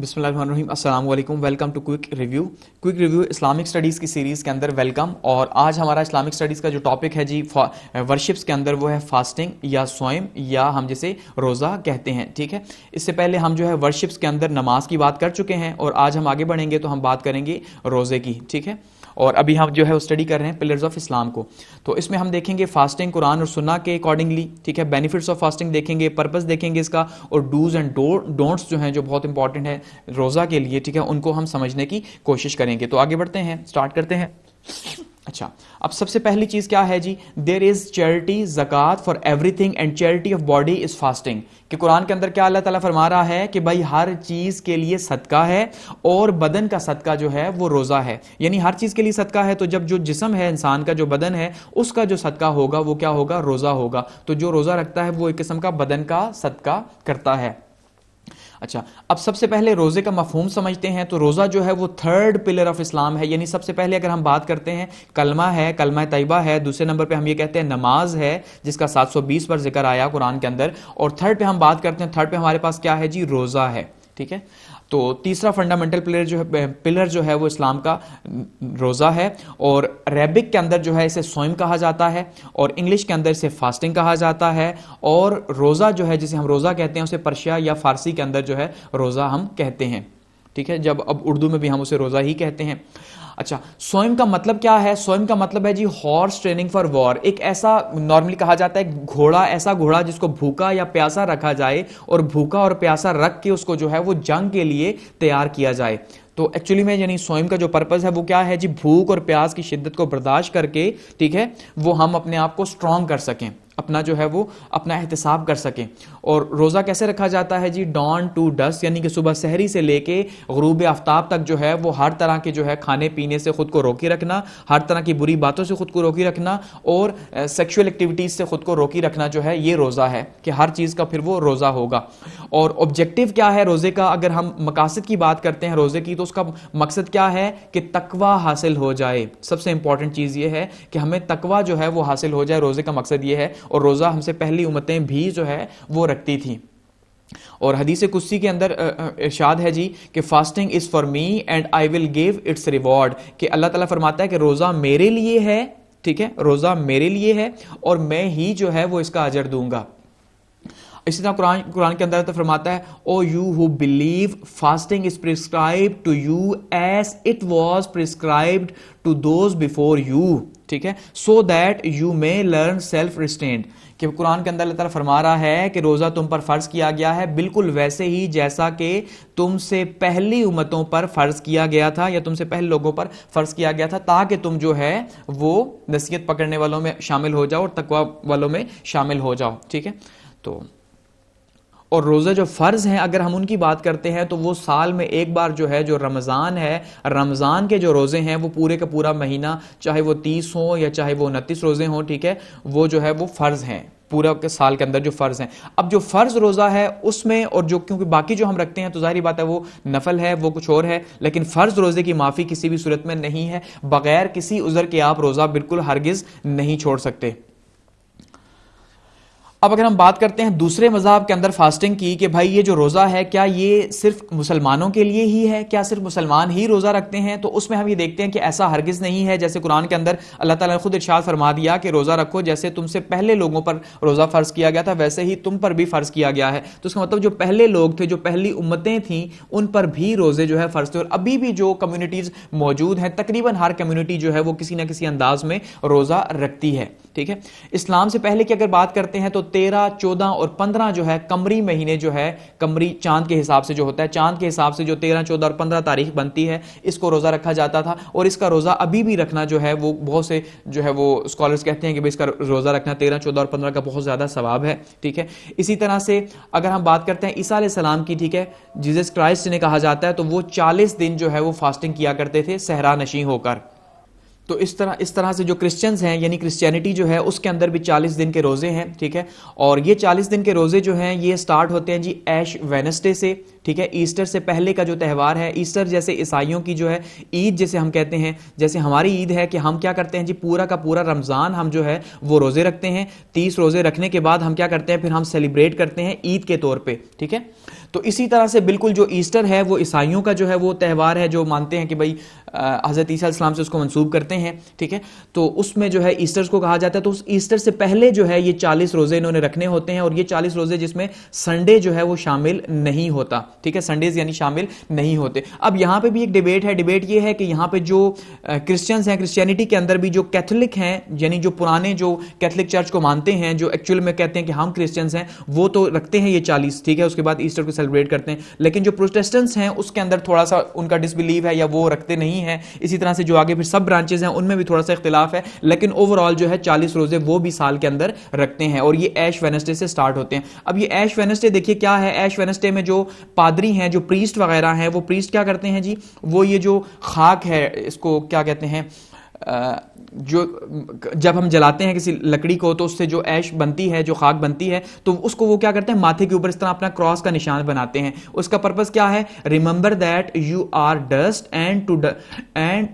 بسم اللہ الرحمن الرحیم، السلام علیکم، welcome to quick review Islamic studies کی سیریز کے اندر ویلکم۔ اور آج ہمارا اسلامک اسٹڈیز کا جو ٹاپک ہے جی ورشپس کے اندر وہ ہے فاسٹنگ یا صوم یا ہم جسے روزہ کہتے ہیں، ٹھیک ہے۔ اس سے پہلے ہم جو ہے ورشپس کے اندر نماز کی بات کر چکے ہیں اور آج ہم آگے بڑھیں گے تو ہم بات کریں گے روزے کی، ٹھیک ہے۔ اور ابھی ہم جو ہے اسٹڈی کر رہے ہیں پلرز آف اسلام کو، تو اس میں ہم دیکھیں گے فاسٹنگ قرآن اور سنہ کے اکارڈنگلی، ٹھیک ہے، بینیفٹس آف فاسٹنگ دیکھیں گے، پرپس دیکھیں گے اس کا، اور ڈوز اینڈ ڈونٹس جو ہیں جو بہت انپورٹنٹ ہے روزہ کے لیے، ٹھیک ہے، ان کو ہم سمجھنے کی کوشش کریں گے۔ تو آگے بڑھتے ہیں، سٹارٹ کرتے ہیں۔ اچھا، اب سب سے پہلی چیز کیا ہے جی؟ دیر از چیریٹی، زکوٰۃ for every thing and charity of body is fasting, کہ قرآن کے اندر کیا اللہ تعالیٰ فرما رہا ہے کہ بھائی ہر چیز کے لیے صدقہ ہے اور بدن کا صدقہ جو ہے وہ روزہ ہے، یعنی ہر چیز کے لیے صدقہ ہے، تو جب جو جسم ہے انسان کا، جو بدن ہے، اس کا جو صدقہ ہوگا وہ کیا ہوگا؟ روزہ ہوگا۔ تو جو روزہ رکھتا ہے وہ ایک قسم کا بدن کا صدقہ کرتا ہے۔ اچھا، اب سب سے پہلے روزے کا مفہوم سمجھتے ہیں۔ تو روزہ جو ہے وہ تھرڈ پلر آف اسلام ہے، یعنی سب سے پہلے اگر ہم بات کرتے ہیں کلمہ ہے، کلمہ طیبہ ہے، دوسرے نمبر پہ ہم یہ کہتے ہیں نماز ہے جس کا 720 پر ذکر آیا قرآن کے اندر، اور تھرڈ پہ ہم بات کرتے ہیں، تھرڈ پہ ہمارے پاس کیا ہے جی؟ روزہ ہے، ٹھیک ہے۔ تو تیسرا فنڈامنٹل پلر جو ہے وہ اسلام کا روزہ ہے، اور عربک کے اندر جو ہے اسے صوم کہا جاتا ہے، اور انگلش کے اندر اسے فاسٹنگ کہا جاتا ہے، اور روزہ جو ہے جسے ہم روزہ کہتے ہیں اسے پرشیا یا فارسی کے اندر جو ہے روزہ ہم کہتے ہیں، ٹھیک ہے، جب اب اردو میں بھی ہم اسے روزہ ہی کہتے ہیں۔ اچھا، صوم کا مطلب کیا ہے؟ صوم کا مطلب ہے جی ہارس ٹریننگ فار وار، ایک ایسا نارملی کہا جاتا ہے گھوڑا، ایسا گھوڑا جس کو بھوکا یا پیاسا رکھا جائے، اور بھوکا اور پیاسا رکھ کے اس کو جو ہے وہ جنگ کے لیے تیار کیا جائے۔ تو ایکچولی میں یعنی صوم کا جو پرپز ہے وہ کیا ہے جی؟ بھوک اور پیاس کی شدت کو برداشت کر کے، ٹھیک ہے، وہ ہم اپنے آپ کو اسٹرانگ کر سکیں، اپنا جو ہے وہ اپنا احتساب کر سکیں۔ اور روزہ کیسے رکھا جاتا ہے جی؟ ڈان ٹو ڈسک، یعنی کہ صبح سحری سے لے کے غروب آفتاب تک جو ہے وہ ہر طرح کے جو ہے کھانے پینے سے خود کو روکی رکھنا، ہر طرح کی بری باتوں سے خود کو روکی رکھنا، اور سیکشول ایکٹیویٹیز سے خود کو روکی رکھنا جو ہے یہ روزہ ہے، کہ ہر چیز کا پھر وہ روزہ ہوگا۔ اور آبجیکٹیو کیا ہے روزے کا؟ اگر ہم مقاصد کی بات کرتے ہیں روزے کی، تو اس کا مقصد کیا ہے؟ کہ تقوی حاصل ہو جائے۔ سب سے امپورٹنٹ چیز یہ ہے کہ ہمیں تقوی جو ہے وہ حاصل ہو جائے، روزے کا مقصد یہ ہے۔ اور روزہ ہم سے پہلی امتیں بھی جو ہے وہ رکھتی تھیں، اور حدیث قدسی کے اندر ارشاد ہے جی کہ fasting is for me and I will give its reward, کہ اللہ تعالیٰ فرماتا ہے کہ روزہ میرے لیے ہے، ٹھیک ہے، روزہ میرے لیے ہے اور میں ہی جو ہے وہ اس کا اجر دوں گا۔ اسی طرح قرآن کے اندر تو فرماتا ہے O you who believe fasting is prescribed to you as it was prescribed to those before you, ٹھیک ہے، so that you may learn self restraint, کہ قرآن کے اندر اللہ تعالیٰ فرما رہا ہے کہ روزہ تم پر فرض کیا گیا ہے بالکل ویسے ہی جیسا کہ تم سے پہلی امتوں پر فرض کیا گیا تھا، یا تم سے پہلے لوگوں پر فرض کیا گیا تھا، تاکہ تم جو ہے وہ نصیحت پکڑنے والوں میں شامل ہو جاؤ اور تقوی والوں میں شامل ہو جاؤ، ٹھیک ہے۔ تو اور روزہ جو فرض ہیں اگر ہم ان کی بات کرتے ہیں تو وہ سال میں ایک بار جو ہے، جو رمضان ہے، رمضان کے جو روزے ہیں وہ پورے کا پورا مہینہ، چاہے وہ 30 ہوں یا چاہے وہ 29 روزے ہوں، ٹھیک ہے، وہ جو ہے وہ فرض ہیں پورا کے سال کے اندر جو فرض ہیں۔ اب جو فرض روزہ ہے اس میں، اور جو کیونکہ باقی جو ہم رکھتے ہیں تو ظاہری بات ہے وہ نفل ہے، وہ کچھ اور ہے، لیکن فرض روزے کی معافی کسی بھی صورت میں نہیں ہے، بغیر کسی عذر کے آپ روزہ بالکل ہرگز نہیں چھوڑ سکتے۔ اب اگر ہم بات کرتے ہیں دوسرے مذاہب کے اندر فاسٹنگ کی، کہ بھائی یہ جو روزہ ہے کیا یہ صرف مسلمانوں کے لیے ہی ہے؟ کیا صرف مسلمان ہی روزہ رکھتے ہیں؟ تو اس میں ہم یہ دیکھتے ہیں کہ ایسا ہرگز نہیں ہے۔ جیسے قرآن کے اندر اللہ تعالیٰ نے خود ارشاد فرما دیا کہ روزہ رکھو، جیسے تم سے پہلے لوگوں پر روزہ فرض کیا گیا تھا ویسے ہی تم پر بھی فرض کیا گیا ہے۔ تو اس کا مطلب جو پہلے لوگ تھے، جو پہلی امتیں تھیں، ان پر بھی روزے جو ہے فرض تھے، اور ابھی بھی جو کمیونٹیز موجود ہیں، تقریباً ہر کمیونٹی جو ہے وہ کسی نہ کسی انداز میں روزہ رکھتی ہے، ٹھیک ہے۔ اسلام سے پہلے کی اگر بات کرتے ہیں تو 13، 14 اور 15 جو ہے قمری مہینے جو ہے، قمری چاند کے حساب سے جو ہوتا ہے، چاند کے حساب سے جو 13، 14 اور 15 تاریخ بنتی ہے، اس کو روزہ رکھا جاتا تھا، اور اس کا روزہ ابھی بھی رکھنا جو ہے وہ بہت سے جو ہے وہ اسکالرز کہتے ہیں کہ اس کا روزہ رکھنا 13، 14 اور 15 کا بہت زیادہ ثواب ہے، ٹھیک ہے۔ اسی طرح سے اگر ہم بات کرتے ہیں عیسیٰ علیہ السلام کی، ٹھیک ہے، جیسس کرائسٹ نے کہا جاتا ہے، تو وہ 40 دن جو ہے وہ فاسٹنگ کیا کرتے تھے صحرا نشین ہو کر۔ تو اس طرح سے جو کرسچنز ہیں، یعنی کرسچینٹی جو ہے اس کے اندر بھی 40 دن کے روزے ہیں، ٹھیک ہے، اور یہ 40 دن کے روزے جو ہیں یہ سٹارٹ ہوتے ہیں جی ایش وینسڈے سے، ٹھیک ہے. ایسٹر سے پہلے کا جو تہوار ہے, ایسٹر جیسے عیسائیوں کی جو ہے عید جیسے ہم کہتے ہیں, جیسے ہماری عید ہے کہ ہم کیا کرتے ہیں جی, پورا کا پورا رمضان ہم جو ہے وہ روزے رکھتے ہیں. 30 روزے رکھنے کے بعد ہم کیا کرتے ہیں, پھر ہم سیلیبریٹ کرتے ہیں عید کے طور پہ. ٹھیک ہے, تو اسی طرح سے بالکل جو ایسٹر ہے وہ عیسائیوں کا جو ہے وہ تہوار ہے, جو مانتے ہیں کہ بھائی حضرت عیسیٰ علیہ السلام سے اس کو منسوب کرتے ہیں. ٹھیک ہے, تو اس میں جو ہے ایسٹر کو کہا جاتا ہے. تو اس ایسٹر سے پہلے جو ہے یہ 40 روزے انہوں نے رکھنے ہوتے ہیں, اور یہ 40 روزے جس میں سنڈے جو ہے وہ شامل نہیں ہوتا. ٹھیک ہے, سنڈیز یعنی شامل نہیں ہوتے. اب یہاں پہ بھی ایک ڈیبیٹ ہے. ڈیبیٹ یہ ہے کہ یہاں پہ جو کرسچنز ہیں, کرسچینٹی کے اندر بھی جو کیتھولک ہیں, یعنی جو پرانے جو کیتھولک چرچ کو مانتے ہیں, جو ایکچوئل میں کہتے ہیں کہ ہم کرسچنز ہیں, وہ تو رکھتے ہیں یہ 40. ٹھیک ہے, اس کے بعد ایسٹر کو سیلیبریٹ کرتے ہیں. لیکن جو پروٹسٹنٹس ہیں اس کے اندر تھوڑا سا ان کا ڈس بلیو ہے, یا وہ رکھتے نہیں ہیں. اسی طرح سے جو آگے پھر سب برانچز ہیں ان میں بھی تھوڑا سا اختلاف ہے, لیکن اوور آل جو ہے 40 روزے وہ بھی سال کے اندر رکھتے ہیں, اور یہ ایش وینسڈے سے سٹارٹ ہوتے ہیں. اب یہ ایش وینسڈے دیکھیے کیا ہے. ایش وینسڈے میں جو پادری ہیں, جو پریسٹ وغیرہ ہیں, وہ پریسٹ کیا کرتے ہیں جی, وہ یہ جو خاک ہے, اس کو کیا کہتے ہیں, جو جب ہم جلاتے ہیں کسی لکڑی کو تو اس سے جو ایش بنتی ہے, جو خاک بنتی ہے, تو اس کو وہ کیا کرتے ہیں, ماتھے کے اوپر اس طرح اپنا کراس کا نشان بناتے ہیں. اس کا پرپس کیا ہے, remember that you are dust and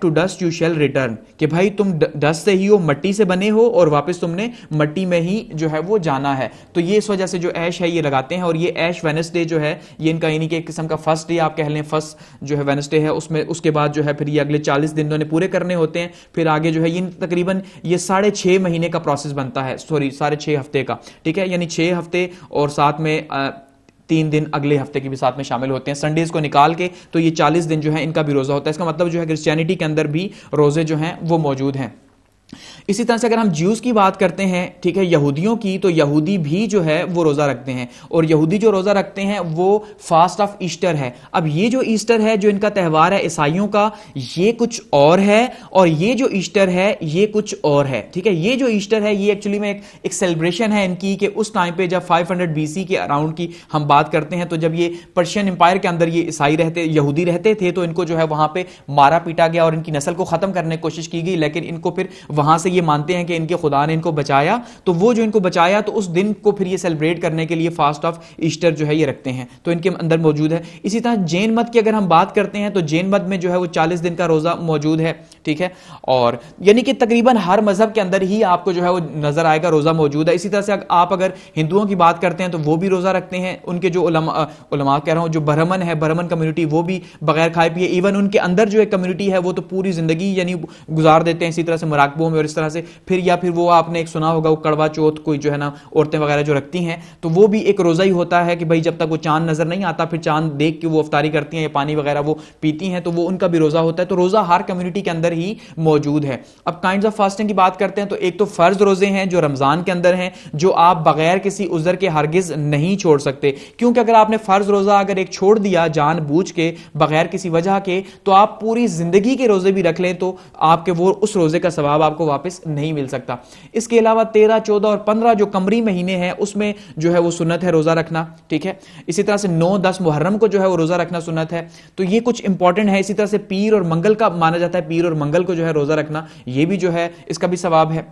to dust you shall return, کہ بھائی تم ڈسٹ سے ہی ہو, مٹی سے بنے ہو, اور واپس تم نے مٹی میں ہی جو ہے وہ جانا ہے. تو یہ اس وجہ سے جو ایش ہے یہ لگاتے ہیں. اور یہ ایش وینسڈے جو ہے یہ ان کا یعنی کہ ایک قسم کا فرسٹ ڈے آپ کہہ لیں, فرسٹ جو ہے وینسڈے ہے, اس میں اس کے بعد جو ہے پھر یہ اگلے 40 دن انہوں نے پورے کرنے ہوتے ہیں. پھر آگے جو ہے یہ تقریباً یہ 6.5 مہینے کا پروسیس بنتا ہے, سوری 6.5 ہفتے کا. ٹھیک ہے, یعنی 6 ہفتے اور ساتھ میں 3 دن اگلے ہفتے کی بھی ساتھ میں شامل ہوتے ہیں, سنڈیز کو نکال کے. تو یہ 40 دن جو ہے ان کا بھی روزہ ہوتا ہے. اس کا مطلب جو ہے کرسچینٹی کے اندر بھی روزے جو ہیں وہ موجود ہیں. اسی طرح سے اگر ہم جیوز کی بات کرتے ہیں, ٹھیک ہے, یہودیوں کی, تو یہودی بھی جو ہے وہ روزہ رکھتے ہیں, اور یہودی جو روزہ رکھتے ہیں وہ فاسٹ آف ایسٹر ہے. اب یہ جو ایسٹر ہے جو ان کا تہوار ہے عیسائیوں کا, یہ کچھ اور ہے, اور یہ جو ایسٹر ہے یہ کچھ اور ہے. ٹھیک ہے, یہ جو ایسٹر ہے یہ ایکچولی میں ایک سیلیبریشن ہے ان کی, کہ اس ٹائم پہ جب 500 BC کے اراؤنڈ کی ہم بات کرتے ہیں, تو جب یہ پرشین امپائر کے اندر یہ عیسائی رہتے, یہودی رہتے تھے, تو ان کو جو ہے وہاں پہ مارا پیٹا گیا اور ان کی نسل کو ختم کرنے کی کوشش کی گئی. لیکن ان کو پھر وہاں سے یہ مانتے ہیں کہ ان کے خدا نے ان کو بچایا, تو وہ جو ان کو بچایا تو اس دن کو پھر یہ سیلیبریٹ کرنے کے لیے فاسٹ آف ایسٹر جو ہے یہ رکھتے ہیں, تو ان کے اندر موجود ہے. اسی طرح جین مت کی اگر ہم بات کرتے ہیں تو جین مت میں جو ہے وہ 40 دن کا روزہ موجود ہے. ٹھیک ہے, اور یعنی کہ تقریباً ہر مذہب کے اندر ہی آپ کو جو ہے وہ نظر آئے گا روزہ موجود ہے. اسی طرح سے آپ اگر ہندوؤں کی بات کرتے ہیں تو وہ بھی روزہ رکھتے ہیں. ان کے جو علماء کہہ رہا ہوں, جو برہمن ہے, برہمن کمیونٹی, وہ بھی بغیر کھائے پیے, ایون ان کے اندر جو ایک کمیونٹی ہے وہ تو پوری زندگی یعنی گزار دیتے ہیں اسی طرح سے مراقبوں میں, اور اس طرح سے پھر یا پھر وہ آپ نے ایک سنا ہوگا وہ کڑوا چوتھ کوئی جو ہے نا عورتیں وغیرہ جو رکھتی ہیں, تو وہ بھی ایک روزہ ہی ہوتا ہے کہ بھائی جب تک وہ چاند نظر نہیں آتا پھر چاند دیکھ کے وہ افطاری کرتی ہیں یا پانی وغیرہ وہ پیتی ہیں, تو وہ ان کا بھی روزہ ہوتا ہے. تو روزہ ہر کمیونٹی کے اندر ہی موجود ہے. اب کائنڈز آف فاسٹنگ کی بات کرتے ہیں تو ایک تو فرض روزے ہیں جو رمضان کے اندر ہیں, جو آپ بغیر کسی عذر کے ہرگز نہیں چھوڑ سکتے, کیونکہ اگر آپ نے فرض روزہ اگر ایک چھوڑ دیا جان بوجھ کے بغیر کسی وجہ کے, تو آپ پوری زندگی کے روزے بھی رکھ لیں تو آپ کے وہ اس روزے کا ثواب آپ کو واپس نہیں مل سکتا. اس کے علاوہ 13, 14 اور 15 جو قمری مہینے ہیں اس میں جو ہے وہ سنت ہے روزہ رکھنا. ٹھیک ہے, اسی طرح سے 9, 10 محرم کو جو ہے وہ روزہ رکھنا سنت ہے. تو یہ کچھ امپورٹنٹ ہے. اسی طرح سے پیر اور منگل کا مانا جاتا ہے, پیر اور منگل کو جو ہے روزہ رکھنا, یہ بھی جو ہے اس کا بھی ثواب ہے.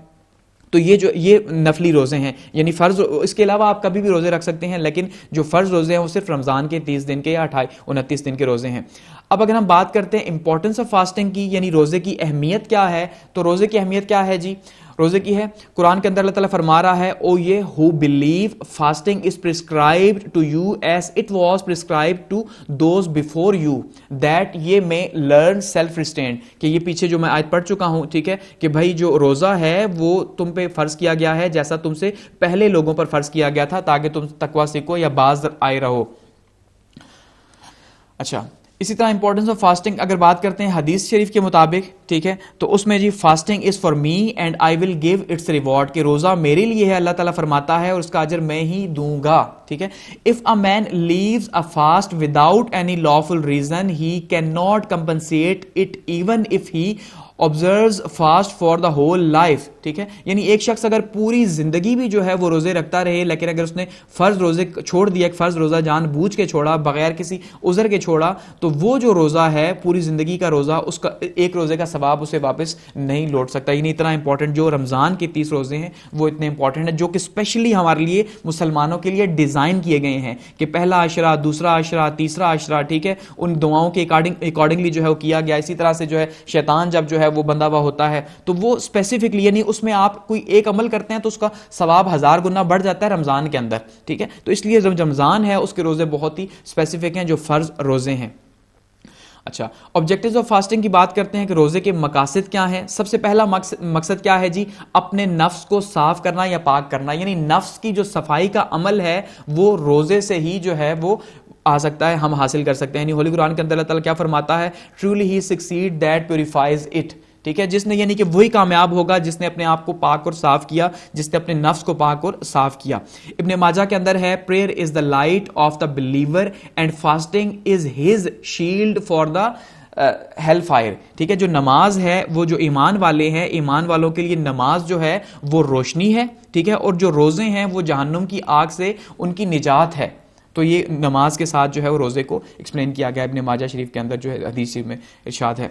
تو یہ نفلی روزے ہیں, یعنی فرض. اس کے علاوہ آپ کبھی بھی روزے رکھ سکتے ہیں, لیکن جو فرض روزے ہیں وہ صرف رمضان کے 30 دن کے یا 29 دن کے روزے ہیں. اب اگر ہم بات کرتے ہیں امپورٹنس آف فاسٹنگ کی, یعنی روزے کی اہمیت کیا ہے, تو روزے کی اہمیت کیا ہے جی, روزے کی ہے قرآن کے اندر اللہ تعالیٰ فرما رہا ہے, او یہ who believe fasting is prescribed to you as it was prescribed to those before you that ye may learn self restraint. کہ یہ پیچھے جو میں آیت پڑھ چکا ہوں, ٹھیک ہے, کہ بھائی جو روزہ ہے وہ تم پہ فرض کیا گیا ہے جیسا تم سے پہلے لوگوں پر فرض کیا گیا تھا, تاکہ تم تقوی سیکھو یا باز آئے رہو. اچھا, اسی طرح امپورٹنس آف فاسٹنگ اگر بات کرتے ہیں حدیث شریف کے مطابق, ٹھیک ہے, تو اس میں جی fasting is for me and I will give its reward, کہ روزہ میرے لیے ہے, اللہ تعالیٰ فرماتا ہے, اور اس کا اجر میں ہی دوں گا. ٹھیک ہے, if a man leaves a fast without any lawful reason he cannot compensate it even if he observes fast for the whole life. ٹھیک ہے, یعنی ایک شخص اگر پوری زندگی بھی جو ہے وہ روزے رکھتا رہے, لیکن اگر اس نے فرض روزے چھوڑ دیا, ایک فرض روزہ جان بوجھ کے چھوڑا, بغیر کسی عذر کے چھوڑا, تو وہ جو روزہ ہے پوری زندگی کا روزہ, اس کا ایک روزے کا ثواب اسے واپس نہیں لوٹ سکتا. یعنی اتنا امپورٹنٹ جو رمضان کے 30 روزے ہیں وہ اتنے امپورٹنٹ ہیں, جو کہ اسپیشلی ہمارے لیے مسلمانوں کے لیے ڈیزائن کیے گئے ہیں کہ پہلا عشرہ، دوسرا عشرہ، تیسرا عشرہ، ٹھیک ہے، ان دعاؤں کے اکارڈنگلی جو ہے وہ کیا گیا. اسی طرح سے جو ہے شیطان جب جو ہے وہ بندہ ہوا ہوتا ہے تو وہ اسپیسیفکلی، یعنی اس میں آپ کوئی ایک عمل کرتے ہیں تو اس کا ثواب 1000 گنا بڑھ جاتا ہے رمضان کے اندر، ٹھیک ہے. تو اس لیے جب رمضان ہے اس کے روزے بہت ہی اسپیسیفک ہیں جو فرض روزے ہیں. اچھا، آبجیکٹیوز آف فاسٹنگ کی بات کرتے ہیں کہ روزے کے مقاصد کیا ہیں. سب سے پہلا مقصد کیا ہے جی؟ اپنے نفس کو صاف کرنا یا پاک کرنا، یعنی نفس کی جو صفائی کا عمل ہے وہ روزے سے ہی جو ہے وہ آ سکتا ہے، ہم حاصل کر سکتے ہیں. یعنی ہولی قرآن کے اندر اللہ تعالیٰ کیا فرماتا ہے؟ Truly he succeed that purifies it, ٹھیک ہے. جس نے، یعنی کہ وہی کامیاب ہوگا جس نے اپنے آپ کو پاک اور صاف کیا، جس نے اپنے نفس کو پاک اور صاف کیا. ابن ماجہ کے اندر ہے prayer is the light of the believer and fasting is his shield for the hell fire, ٹھیک ہے. جو نماز ہے وہ جو ایمان والے ہیں، ایمان والوں کے لیے نماز جو ہے وہ روشنی ہے، ٹھیک ہے. اور جو روزے ہیں وہ جہنم کی آگ سے ان کی نجات ہے. تو یہ نماز کے ساتھ جو ہے وہ روزے کو ایکسپلین کیا گیا ابن ماجہ شریف کے اندر جو ہے حدیث میں ارشاد ہے.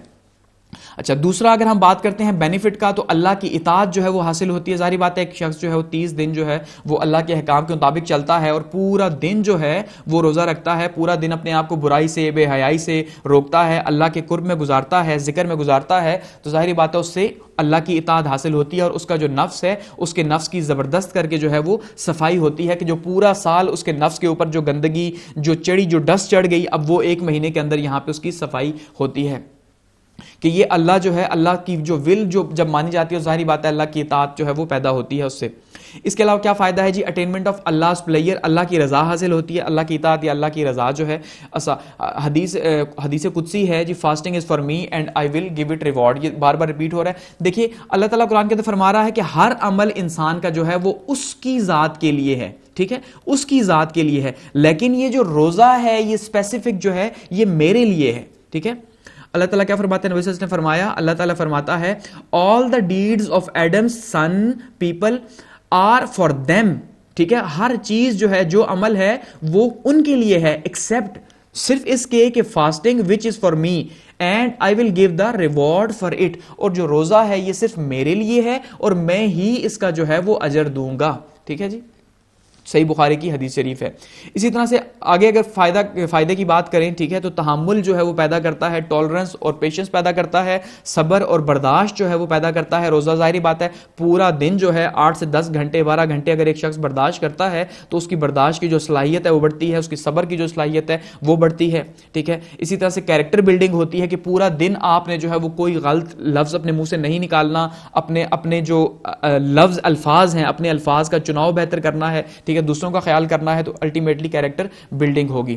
اچھا، دوسرا اگر ہم بات کرتے ہیں بینیفٹ کا تو اللہ کی اطاعت جو ہے وہ حاصل ہوتی ہے. ظاہری بات ہے ایک شخص جو ہے وہ 30 دن جو ہے وہ اللہ کے احکام کے مطابق چلتا ہے اور پورا دن جو ہے وہ روزہ رکھتا ہے، پورا دن اپنے آپ کو برائی سے، بے حیائی سے روکتا ہے، اللہ کے قرب میں گزارتا ہے، ذکر میں گزارتا ہے، تو ظاہری بات ہے اس سے اللہ کی اطاعت حاصل ہوتی ہے اور اس کا جو نفس ہے اس کے نفس کی زبردست کر کے جو ہے وہ صفائی ہوتی ہے کہ جو پورا سال اس کے نفس کے اوپر جو گندگی، جو چڑی، جو ڈسٹ چڑھ گئی، اب وہ ایک مہینے کے اندر یہاں پہ اس کی صفائی ہوتی ہے. کہ یہ اللہ جو ہے، اللہ کی جو ول جو جب مانی جاتی ہے، ظاہری بات ہے اللہ کی اطاعت جو ہے وہ پیدا ہوتی ہے اس سے. اس کے علاوہ کیا فائدہ ہے جی؟ اٹینمنٹ آف اللہ پلیئر، اللہ کی رضا حاصل ہوتی ہے. اللہ کی اطاعت یا اللہ کی رضا جو ہے، حدیث قدسی ہے جی، fasting is for me and I will give it reward. یہ بار بار ریپیٹ ہو رہا ہے. دیکھیے اللہ تعالیٰ قرآن کے اندر فرما رہا ہے کہ ہر عمل انسان کا جو ہے وہ اس کی ذات کے لیے ہے، ٹھیک ہے، اس کی ذات کے لیے ہے. لیکن یہ جو روزہ ہے یہ اسپیسیفک جو ہے یہ میرے لیے ہے، ٹھیک ہے. اللہ تعالیٰ کیا فرماتے ہیں؟ نبی صلی اللہ علیہ وسلم نے فرمایا، اللہ تعالیٰ فرماتا ہے all the deeds of Adam's son people are for them، ٹھیک ہے. ہر چیز جو ہے، جو عمل ہے وہ ان کے لیے ہے ایکسیپٹ صرف اس کے کہ fasting which is for me and I will give the reward for it، اور جو روزہ ہے یہ صرف میرے لیے ہے اور میں ہی اس کا جو ہے وہ اجر دوں گا، ٹھیک ہے جی. صحیح بخاری کی حدیث شریف ہے. اسی طرح سے آگے اگر فائدے کی بات کریں، ٹھیک ہے، تو تحمل جو ہے وہ پیدا کرتا ہے، ٹالرنس اور پیشنس پیدا کرتا ہے، صبر اور برداشت جو ہے وہ پیدا کرتا ہے. روزہ ظاہری بات ہے پورا دن جو ہے 8 سے 10 گھنٹے 12 گھنٹے اگر ایک شخص برداشت کرتا ہے تو اس کی برداشت کی جو صلاحیت ہے وہ بڑھتی ہے، اس کی صبر کی جو صلاحیت ہے وہ بڑھتی ہے، ٹھیک ہے. اسی طرح سے کیریکٹر بلڈنگ ہوتی ہے کہ پورا دن آپ نے جو ہے وہ کوئی غلط لفظ اپنے منہ سے نہیں نکالنا، اپنے جو لفظ الفاظ ہیں اپنے الفاظ کا چناؤ بہتر کرنا ہے، ٹھیک ہے، دوسروں کا خیال کرنا ہے، تو الٹیمیٹلی کیریکٹر بلڈنگ ہوگی.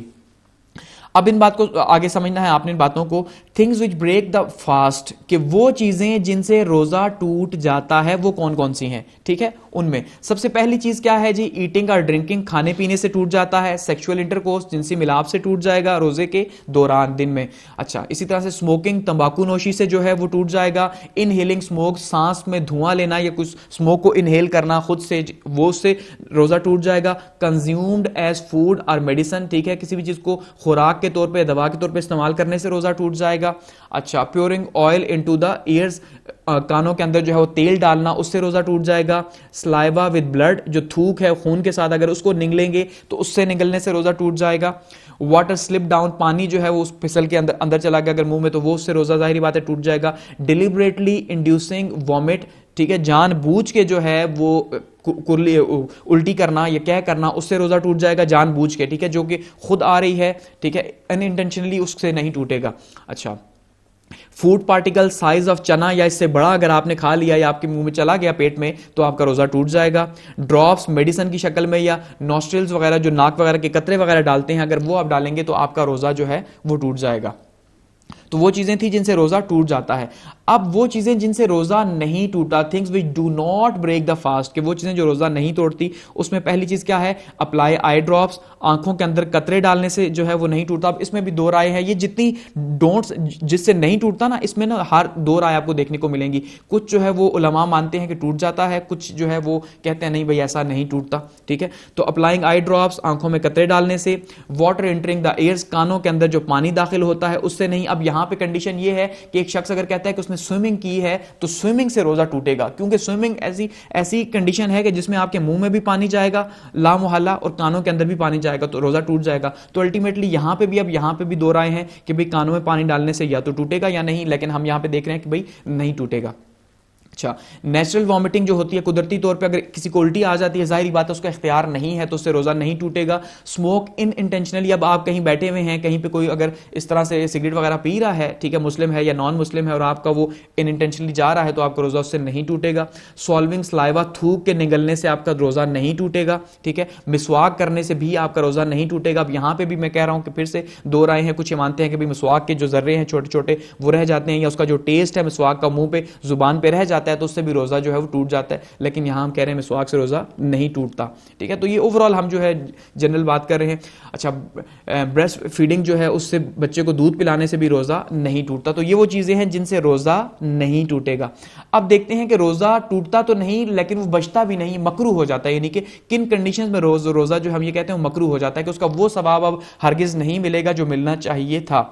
اب ان بات کو آگے سمجھنا ہے آپ نے ان باتوں کو. Things which break the fast, کہ وہ چیزیں جن سے روزہ ٹوٹ جاتا ہے وہ کون کون سی ہیں، ٹھیک ہے. ان میں سب سے پہلی چیز کیا ہے جی؟ ایٹنگ اور ڈرنکنگ، کھانے پینے سے ٹوٹ جاتا ہے. سیکشول انٹرکورس، جنسی ملاپ سے ٹوٹ جائے گا روزے کے دوران دن میں. اچھا، اسی طرح سے اسموکنگ، تمباکو نوشی سے جو ہے وہ ٹوٹ جائے گا. انہیلنگ اسموک، سانس میں دھواں لینا یا کچھ اسموک کو انہیل کرنا خود سے، وہ سے روزہ ٹوٹ جائے گا. کنزیومڈ ایز فوڈ اور میڈیسن، ٹھیک ہے، کسی بھی چیز کو خوراک کے طور پہ، دوا کے طور پہ استعمال کرنے سے روزہ ٹوٹ جائے گا. اچھا، پیورنگ آئل انٹو دا ایئرز، کانوں کے اندر جو ہے وہ تیل ڈالنا، اس سے روزہ ٹوٹ جائے گا. سلائیوا ود بلڈ، جو تھوک ہے خون کے ساتھ اگر اس کو نگلیں گے تو اس سے نگلنے سے روزہ ٹوٹ جائے گا. واٹر سلپ ڈاؤن، پانی جو ہے وہ پھسل کے اندر چلا گیا اگر منہ میں تو وہ اس سے روزہ ظاہری بات ہے ٹوٹ جائے گا. ڈیلیبریٹلی انڈیوسنگ وامٹ، ٹھیک ہے، جان بوجھ کے جو ہے وہ الٹی کرنا یا کہہ کرنا، اس سے روزہ ٹوٹ جائے گا جان بوجھ کے، ٹھیک ہے، جو کہ خود آ رہی ہے، ٹھیک ہے، ان انٹینشنلی اس سے نہیں ٹوٹے گا. اچھا، فوڈ پارٹیکل سائز آف چنا یا اس سے بڑا اگر آپ نے کھا لیا یا آپ کے منہ میں چلا گیا پیٹ میں تو آپ کا روزہ ٹوٹ جائے گا. ڈراپس میڈیسن کی شکل میں یا نوسٹرلز وغیرہ جو ناک وغیرہ کے قطرے وغیرہ ڈالتے ہیں، اگر وہ آپ ڈالیں گے تو آپ کا روزہ جو ہے وہ ٹوٹ جائے گا. تو وہ چیزیں تھیں جن سے روزہ ٹوٹ جاتا ہے. اب وہ چیزیں جن سے روزہ نہیں ٹوٹا، things which do not break the fast, کہ وہ چیزیں جو روزہ نہیں توڑتی، اس میں پہلی چیز کیا ہے؟ اپلائی آئی ڈراپس، آنکھوں کے اندر قطرے ڈالنے سے جو ہے وہ نہیں ٹوٹتا. اب اس میں بھی دو رائے ہے، یہ جتنی ڈونٹس جس سے نہیں ٹوٹتا نا، اس میں نا ہر دو رائے آپ کو دیکھنے کو ملیں گی. کچھ جو ہے وہ علماء مانتے ہیں کہ ٹوٹ جاتا ہے، کچھ جو ہے وہ کہتے ہیں نہیں بھائی ایسا نہیں ٹوٹتا، ٹھیک ہے. تو اپلائنگ آئی ڈراپس، آنکھوں میں قطرے ڈالنے سے. واٹر انٹرنگ دا ایئرز، کانوں کے اندر جو پانی داخل ہوتا ہے اس سے نہیں. اب یہاں پہ کنڈیشن یہ ہے کہ ایک شخص اگر کہتا ہے کہ اس نے سوئمنگ کی ہے تو سوئمنگ سے روزہ ٹوٹے گا, کیونکہ سوئمنگ ایسی کنڈیشن ہے کہ جس میں آپ کے منہ میں بھی پانی جائے گا لا محالہ اور کانوں کے اندر بھی پانی جائے گا, تو روزہ ٹوٹ جائے گا. تو الٹیمیٹلی یہاں پہ بھی, اب یہاں پہ بھی دو رائے ہیں کہ بھئی کانوں میں پانی ڈالنے سے یا تو ٹوٹے گا یا نہیں, لیکن ہم یہاں پہ دیکھ رہے ہیں کہ بھئی نہیں ٹوٹے گا. اچھا, نیچرل وامٹنگ جو ہوتی ہے قدرتی طور پہ اگر کسی کو الٹی آ جاتی ہے, ظاہری بات ہے اس کا اختیار نہیں ہے تو اس سے روزہ نہیں ٹوٹے گا. اسموک ان انٹینشنلی, اب آپ کہیں بیٹھے ہوئے ہیں, کہیں پہ کوئی اگر اس طرح سے سگریٹ وغیرہ پی رہا ہے, ٹھیک ہے, مسلم ہے یا نان مسلم ہے, اور آپ کا وہ ان انٹینشنلی جا رہا ہے تو آپ کا روزہ اس سے نہیں ٹوٹے گا. سالونگ سلائیوا, تھوک کے نگلنے سے آپ کا روزہ نہیں ٹوٹے گا, ٹھیک ہے. مسواک کرنے سے بھی آپ کا روزہ نہیں ٹوٹے گا. اب یہاں پہ بھی میں کہہ رہا ہوں کہ پھر سے دو رائے ہیں, کچھ یہ مانتے ہیں کہ مسواک کے جو ذرے ہیں چھوٹے چھوٹے وہ رہ جاتے ہیں, یا اس کا جو ٹیسٹ ہے مسواک کا منہ پہ زبان پہ رہ جاتا ہے تو اس سے بھی روزہ جو ہے وہ ٹوٹ جاتا ہے, لیکن یہاں ہم کہہ رہے ہیں مسواک سے روزہ نہیں ٹوٹتا, ٹھیک ہے. تو یہ اوور آل ہم جو ہے جنرل بات کر رہے ہیں. اچھا, بریسٹ فیڈنگ جو ہے اس سے بچے کو دودھ پلانے سے بھی روزہ نہیں ٹوٹتا. تو یہ وہ چیزیں ہیں جن سے روزہ نہیں ٹوٹے گا. اب دیکھتے ہیں کہ روزہ ٹوٹتا تو نہیں لیکن وہ بچتا بھی نہیں, مکروہ ہو جاتا ہے, یعنی کہ کن کنڈیشنز میں روزہ جو ہم یہ کہتے ہیں مکروہ ہو جاتا ہے کہ اس کا وہ ثواب اب ہرگز نہیں ملے گا جو ملنا چاہیے تھا.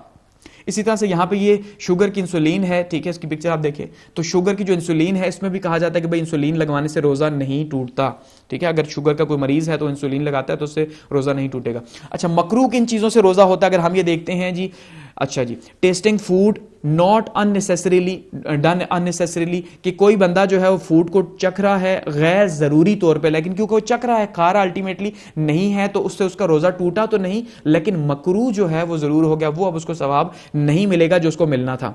اسی طرح سے یہاں پہ یہ شوگر کی انسولین ہے, ٹھیک ہے, اس کی پکچر آپ دیکھیں تو شوگر کی جو انسولین ہے اس میں بھی کہا جاتا ہے کہ بھئی انسولین لگوانے سے روزہ نہیں ٹوٹتا, ٹھیک ہے. اگر شوگر کا کوئی مریض ہے تو انسولین لگاتا ہے تو اس سے روزہ نہیں ٹوٹے گا. اچھا, مکروہ کن چیزوں سے روزہ ہوتا ہے اگر ہم یہ دیکھتے ہیں جی. اچھا جی, ٹیسٹنگ فوڈ ناٹ اننیسیسریلی ڈن اننیسیسریلی, کہ کوئی بندہ جو ہے وہ فوڈ کو چکھ رہا ہے غیر ضروری طور پہ, لیکن کیونکہ وہ چکھ رہا ہے, کھا رہا الٹیمیٹلی نہیں ہے, تو اس سے اس کا روزہ ٹوٹا تو نہیں لیکن مکروہ جو ہے وہ ضرور ہو گیا, وہ اب اس کو ثواب نہیں ملے گا جو اس کو ملنا تھا.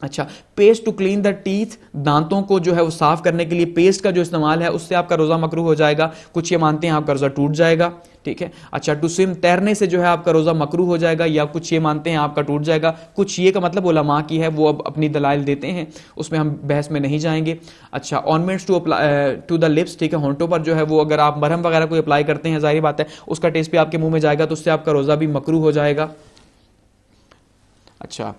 اچھا, paste to clean the teeth, دانتوں کو جو ہے وہ صاف کرنے کے لیے پیسٹ کا جو استعمال ہے اس سے آپ کا روزہ مکروہ ہو جائے گا. کچھ یہ مانتے ہیں آپ کا روزہ ٹوٹ جائے گا, ٹھیک ہے. اچھا, ٹو سویم, تیرنے سے جو ہے آپ کا روزہ مکروہ ہو جائے گا, یا کچھ یہ مانتے ہیں آپ کا ٹوٹ جائے گا. کچھ یہ کا مطلب علماء کی ہے, وہ اب اپنی دلائل دیتے ہیں, اس میں ہم بحث میں نہیں جائیں گے. اچھا, آرنمنٹس ٹو دا لپس, ٹھیک ہے, ہونٹوں پر جو ہے وہ اگر آپ مرہم وغیرہ کوئی اپلائی کرتے ہیں, ظاہری بات ہے اس کا ٹیسٹ بھی آپ کے منہ میں جائے گا تو اس سے آپ کا روزہ بھی مکروہ ہو جائے گا. اچھا,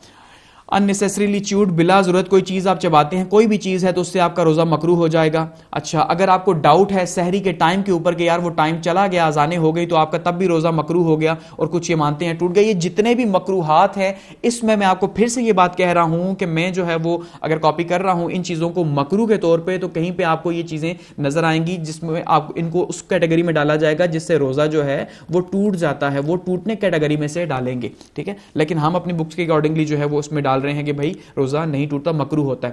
اننیسیسریلی چیوڈ, بلا ضرورت کوئی چیز آپ چباتے ہیں, کوئی بھی چیز ہے تو اس سے آپ کا روزہ مکروہ ہو جائے گا. اچھا, اگر آپ کو ڈاؤٹ ہے سحری کے ٹائم کے اوپر کہ یار وہ ٹائم چلا گیا, اذانیں ہو گئی, تو آپ کا تب بھی روزہ مکروہ ہو گیا, اور کچھ یہ مانتے ہیں ٹوٹ گیا. یہ جتنے بھی مکروہات ہیں اس میں آپ کو پھر سے یہ بات کہہ رہا ہوں کہ میں جو ہے وہ اگر کاپی کر رہا ہوں ان چیزوں کو مکروہ کے طور پہ, تو کہیں پہ آپ کو یہ چیزیں نظر آئیں گی جس میں آپ ان کو اس کیٹیگری میں ڈالا جائے گا جس سے روزہ جو ہے وہ ٹوٹ جاتا ہے, وہ ٹوٹنے کیٹیگری میں سے ڈالیں گے, ٹھیک ہے. لیکن ہم اپنی بکس کے اکارڈنگلی جو ہے وہ اس میں ڈال رہے ہیں کہ بھائی روزہ نہیں ٹوٹتا, مکروہ ہوتا ہے.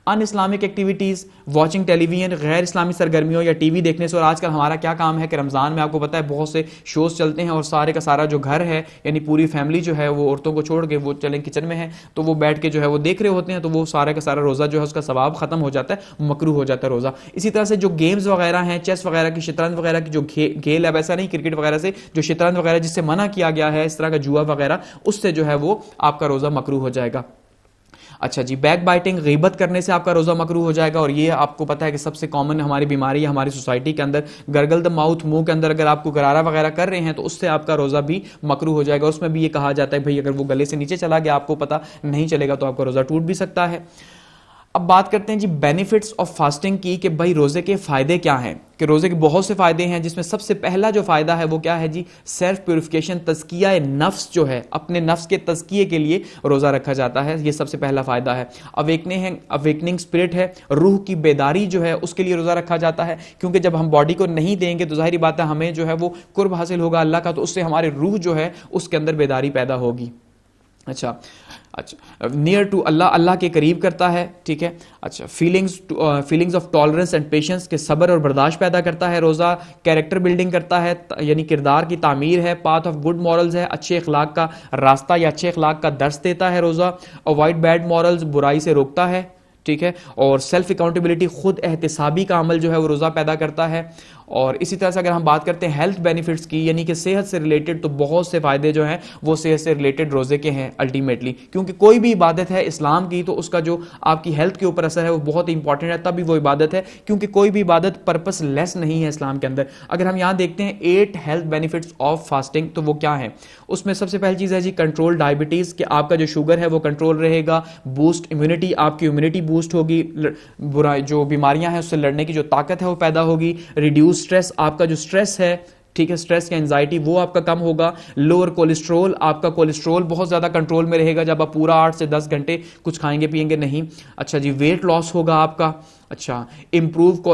Un-Islamic activities, watching television, غیر اسلامی سرگرمیوں یا ٹی وی دیکھنے سے. اور آج کل ہمارا کیا کام ہے کہ رمضان میں آپ کو پتہ ہے بہت سے شوز چلتے ہیں, اور سارے کا سارا جو گھر ہے یعنی پوری فیملی جو ہے وہ عورتوں کو چھوڑ کے وہ چلیں کچن میں ہے, تو وہ بیٹھ کے جو ہے وہ دیکھ رہے ہوتے ہیں, تو وہ سارے کا سارا روزہ جو ہے اس کا ثواب ختم ہو جاتا ہے, مکروہ ہو جاتا ہے روزہ. اسی طرح سے جو گیمز وغیرہ ہیں, چیس وغیرہ کی, شطرنج وغیرہ کی جو کھیل ہے, ویسا نہیں کرکٹ وغیرہ سے, جو شطرنج وغیرہ جس سے منع کیا گیا ہے, اس طرح کا جوا وغیرہ, اس سے جو ہے وہ آپ کا روزہ مکروہ ہو جائے گا. اچھا جی, بیک بائٹنگ, غیبت کرنے سے آپ کا روزہ مکروہ ہو جائے گا. اور یہ آپ کو پتہ ہے کہ سب سے کامن ہماری بیماری ہے ہماری سوسائٹی کے اندر, گرگل دا ماؤتھ, منہ کے اندر اگر آپ کو غرارہ وغیرہ کر رہے ہیں تو اس سے آپ کا روزہ بھی مکروہ ہو جائے گا. اس میں بھی یہ کہا جاتا ہے بھائی اگر وہ گلے سے نیچے چلا گیا, آپ کو پتہ نہیں چلے گا, تو آپ کا روزہ ٹوٹ بھی سکتا ہے. اب بات کرتے ہیں جی بینیفٹس آف فاسٹنگ کی, کہ بھائی روزے کے فائدے کیا ہیں. کہ روزے کے بہت سے فائدے ہیں, جس میں سب سے پہلا جو فائدہ ہے وہ کیا ہے جی, سیلف پیوریفیکیشن, تزکیہ نفس جو ہے, اپنے نفس کے تزکیے کے لیے روزہ رکھا جاتا ہے, یہ سب سے پہلا فائدہ ہے. اویکننگ اسپرٹ ہے, روح کی بیداری جو ہے اس کے لیے روزہ رکھا جاتا ہے, کیونکہ جب ہم باڈی کو نہیں دیں گے تو ظاہری بات ہے ہمیں جو ہے وہ قرب حاصل ہوگا اللہ کا, تو اس سے ہمارے روح جو ہے اس کے اندر بیداری پیدا ہوگی. اچھا, نیئر ٹو اللہ, اللہ کے قریب کرتا ہے, ٹھیک ہے. اچھا, feelings of tolerance and patience, کے صبر اور برداشت پیدا کرتا ہے روزہ. کیریکٹر بلڈنگ کرتا ہے, یعنی کردار کی تعمیر ہے. پاتھ آف گڈ مورلز ہے, اچھے اخلاق کا راستہ یا اچھے اخلاق کا درس دیتا ہے روزہ. اوائڈ بیڈ مورلز, برائی سے روکتا ہے, ٹھیک ہے. اور سیلف اکاؤنٹیبلٹی, خود احتسابی کا عمل جو ہے وہ روزہ پیدا کرتا ہے. اور اسی طرح سے اگر ہم بات کرتے ہیں ہیلتھ بینیفٹس کی, یعنی کہ صحت سے ریلیٹڈ, تو بہت سے فائدے جو ہیں وہ صحت سے ریلیٹڈ روزے کے ہیں الٹیمیٹلی, کیونکہ کوئی بھی عبادت ہے اسلام کی تو اس کا جو آپ کی ہیلتھ کے اوپر اثر ہے وہ بہت ہی امپورٹنٹ ہے, تب بھی وہ عبادت ہے, کیونکہ کوئی بھی عبادت پرپس لیس نہیں ہے اسلام کے اندر. اگر ہم یہاں دیکھتے ہیں 8 ہیلتھ بینیفٹس آف فاسٹنگ, تو وہ کیا ہیں. اس میں سب سے پہلی چیز ہے جی کنٹرول ڈائبٹیز, کہ آپ کا جو شوگر ہے وہ کنٹرول رہے گا. بوسٹ امیونٹی, آپ کی امیونٹی بوسٹ ہوگی, جو بیماریاں ہیں اس سے لڑنے کی جو طاقت ہے وہ پیدا ہوگی. ریڈیوس اسٹریس, آپ کا جو اسٹریس ہے ٹھیک ہے, اسٹریس یا انزائٹی وہ آپ کا کم ہوگا. لوور کولیسٹرول, آپ کا کولیسٹرول بہت زیادہ کنٹرول میں رہے گا جب آپ پورا 8 سے 10 گھنٹے کچھ کھائیں گے پیئیں گے نہیں. اچھا جی, ویٹ لاس ہوگا آپ کا. اچھا, امپروو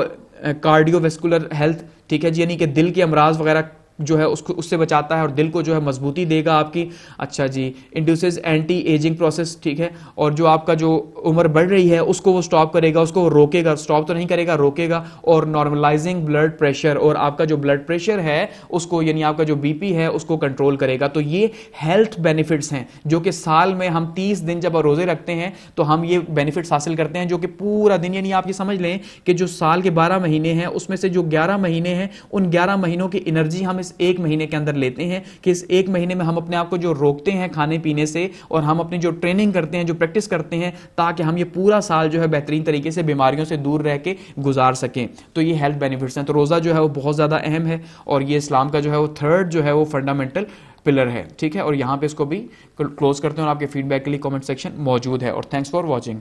کارڈیو ویسکولر ہیلتھ, ٹھیک ہے جی, یعنی کہ دل کے امراض وغیرہ جو ہے اس سے بچاتا ہے اور دل کو جو ہے مضبوطی دے گا آپ کی. اچھا جی, انڈیوسز اینٹی ایجنگ پروسیس, ٹھیک ہے, اور جو آپ کا جو عمر بڑھ رہی ہے اس کو وہ سٹاپ کرے گا, اس کو روکے گا, سٹاپ تو نہیں کرے گا, روکے گا. اور نارملائزنگ بلڈ پریشر, اور آپ کا جو بلڈ پریشر ہے اس کو, یعنی آپ کا جو بی پی ہے اس کو کنٹرول کرے گا. تو یہ ہیلتھ بینیفٹس ہیں جو کہ سال میں ہم 30 دن جب روزے رکھتے ہیں تو ہم یہ بینیفٹس حاصل کرتے ہیں, جو کہ پورا دن, یعنی آپ یہ سمجھ لیں کہ جو سال کے 12 مہینے ہیں اس میں سے جو 11 مہینے ہیں ان 11 مہینوں کی انرجی ہم اس ایک مہینے کے اندر لیتے ہیں, کہ اس ایک مہینے میں ہم اپنے آپ کو جو روکتے ہیں کھانے پینے سے, اور ہم اپنی جو ٹریننگ کرتے ہیں, جو پریکٹس کرتے ہیں, تاکہ ہم یہ پورا سال جو ہے بہترین طریقے سے بیماریوں سے دور رہ کے گزار سکیں. تو یہ ہیلتھ بینیفٹس ہیں. تو روزہ جو ہے وہ بہت زیادہ اہم ہے, اور یہ اسلام کا جو ہے وہ تھرڈ جو ہے وہ فنڈامنٹل پلر ہے. ٹھیک ہے, اور یہاں پہ اس کو بھی کلوز کرتے ہیں, اور آپ کے فیڈ بیک کے لیے کامنٹ سیکشن موجود ہے. اور تھینکس فار واچنگ.